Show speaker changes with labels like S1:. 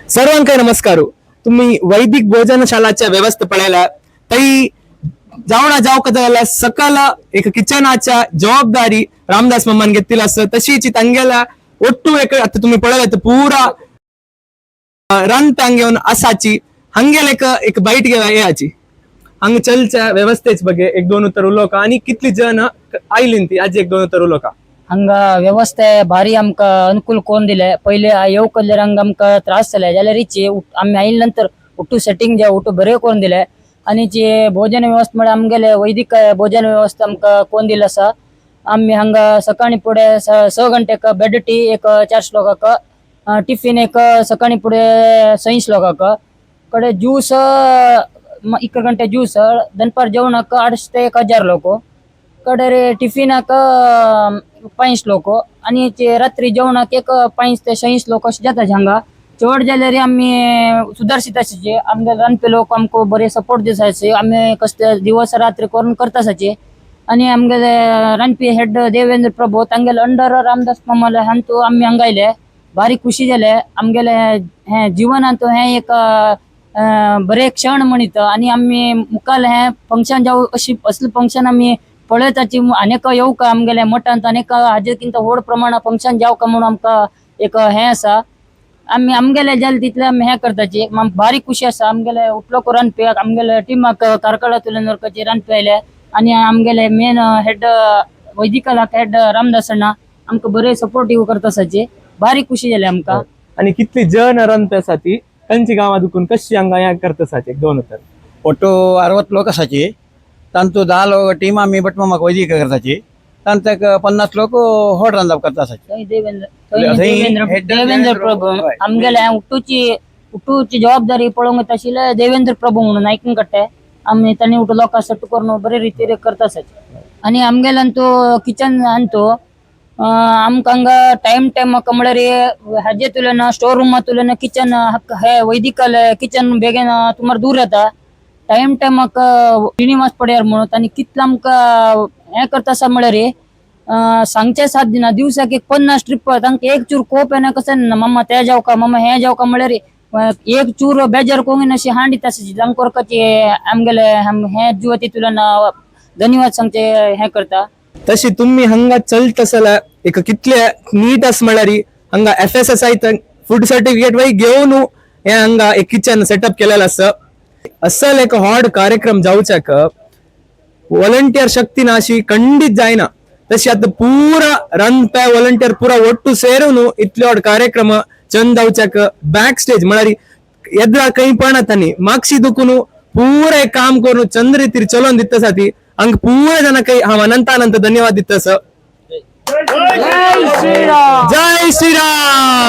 S1: सर्वांक नमस्कार. तुम्ही वैदिक भोजनशालाच्या व्यवस्थापनाला तई जावणा जाव कदाला सकल एक किचनाच्या जबाबदारी रामदास मम्मान घेतली असं तशीची ತಂಗೆला ಒಟ್ಟು आता तुम्ही पळत पूरा रन तांगेवन असाची हंगेलेक एक बाईट याची हंग चलच्या व्यवस्थेच बघे एक दोन उत्तर उलोका आणि कितली जण आयलीन ती आज एक दोन उत्तर उलोका
S2: हंगा व्यवस्थे भारी आमका अनुकूल कोण दिले पहिले येऊ कल्ल्यार हंगा आमका त्रास जाले जाल्यार रिची आम्ही आयिल्ले नंतर उठू सेटिंग जे उठू बरे करून दिले आणि जे भोजन व्यवस्था म्हणजे आमगेले वैदिक भोजन व्यवस्था आमका कोण दिला असा आम्ही हंगा सकाळी पुढे 6 घंटेक बेड टी एक 4 श्लोकाक टिफिन एक सकाळी पुढे 6 श्लोकाक कडे ज्यूस 1 घंटे ज्यूस दनपार जेवणाक 800 ते 1000 लोक कडे रे टिफिनाक 5 लोक आणि ते रात्री जेवणाक एक 5 ते 6 लोक अशे जाता हांगा चड जाल्यार आम्ही सुधारशीत आसाचे आमगे रांदपी लोक आमको बरे सपोर्ट दिसायचे आम्ही कसले दिवस रात्री करून करता आसाचे आणि आमगे रांदपी हेड देवेंद्र प्रभू तांगेले अंडर रामदास मामाले हांतू आम्ही हांगायले भारी खुशी जाले आमगेले हे जीवनांत हे एक बरे क्षण म्हणित आणि आम्ही मुखाल हे फंक्शन जाऊ अशी असले फंक्शन आम्ही पळयताची अनेक येऊ का आमगेले मठांत अनेक हाजेकिंत व्हड प्रमाणात फंक्शन जाऊ का म्हणून आमका एक हे आसा आम्ही आमगेले जाल तितले आम्ही हे करताची भारी खुशी आसा आमगेले उठलो को रांदपी आमगेले टिमाक कारकळा तुले नरकाची रांदपी आयले आणि आमगेले मेन हेड वैदिकालाक हेड रामदास अण्णा आमका बरे सपोर्टिव्ह करता आसाचे भारी खुशी जाली आमका
S1: आणि कितली जण रांदप्यासाठी त्यांची गावात दुखून कशी हांगा या करता आसाचे एक दोन उत्तर
S3: ಒಟ್ಟು 60 लोक असायचे तांतू 10 लोक टीम आम्ही बट मग वैदिक करताची तांतक 50 लोक होड रांदप करता असायचे
S2: देवेंद्र प्रभू आमगेले उठूची जबाबदारी पळोवंक आशिल्ले देवेंद्र प्रभू म्हणून ऐकून कट्टे आम्ही त्यांनी उठू लोकांक सट्ट करून बरे रितीन करता आसाचे आणि आमगेल्यांतू किचन आणतो आमकां हांगा टाइम म्हळ्यार हाजे तुलेन स्टोर रूमा तुलेन किचन हे वैदिकल किचन बेगीन तुमार दूर येता टाइम श्रीनिवास पड्यार म्हणून आणि कितलं आमकां हे करता आसा म्हळ्यार सांगचे 7 दिना दिवसाक एक 50 ट्रिप तांकां एक चूर कोप येना कशें मम्मा ते जाव का मम्मा हे जाव का म्हळ्यार एक चूर बेजार कोंगीन अशी हांडीत आसाची तांकां आमगेले हे जुवती तुलेन धन्यवाद सांगचे हे करता
S1: तशी तुम्ही हंगा चलत असला एक कितले नीट आस म्हळ्यार हंगा FSSAI फूड सर्टिफिकेट वय घेऊन हे हंगा एक किचन सेटअप केलेलं असं असल एक हॉड कार्यक्रम जाऊच्याक वॉलंटियर शक्ती नाशी खंडित जायना तशी आता पूरा रांदप्या वॉलंटियर पूरा ಒಟ್ಟು ಸೇರುನು इतले हॉड कार्यक्रम चंद जाऊच्याक बॅक स्टेज म्हळ्यार येद्रा काही पण तानी मागशी दुखून पूरा एक काम करून चंद रीतीर चलोन दित्तासाठी हंग पूरा जन काही हांव अनंत धन्यवाद दित्तास. जय श्रीराम.